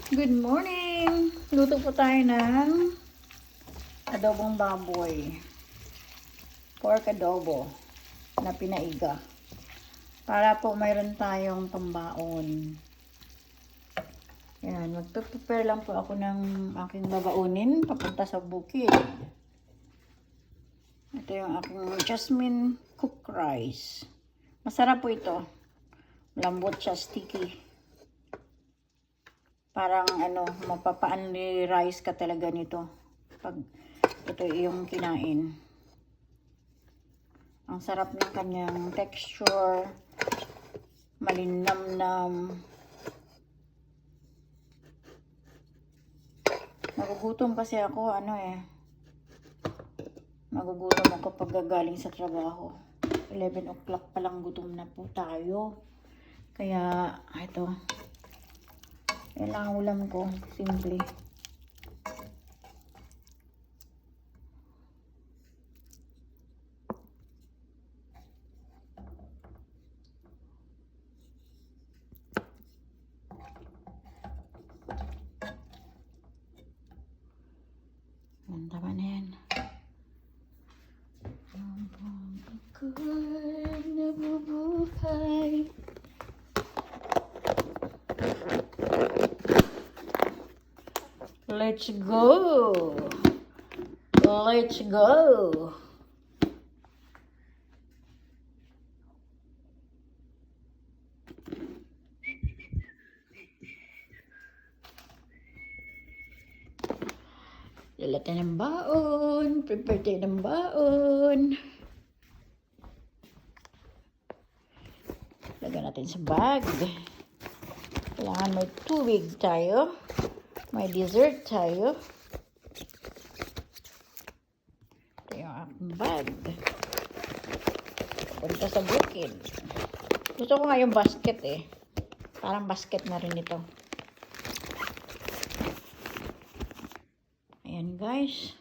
Good morning! Luto po tayo ng adobong baboy. Pork adobo na pinaiga. Para po mayroon tayong pambaon. Yan, magpe-prepare lang po ako ng aking babaunin papunta sa bukid. Ito yung aking jasmine cooked rice. Masarap po ito. Lambot siya, sticky. Parang mapapa-only rice ka talaga nito. Pag ito yung kinain. Ang sarap ng kanyang texture. Malinamnam. Nagugutom kasi ako, Nagugutom ako pag gagaling sa trabaho. 11 o'clock pa lang gutom na po tayo. Kaya, ito. Yan lang ang ulam ko. Simple. Yan, tama na yan. Ako'y nabubuhay. Let's go! Let's go! Dala tayo ng baon. Prepare tayo ng baon. Lagyan natin sa bag. Kailangan may tubig tayo. May dessert tayo. Ito yung aking bag. Punta sa bukid. Gusto ko nga yung basket eh. Parang basket na rin ito. Ayan guys.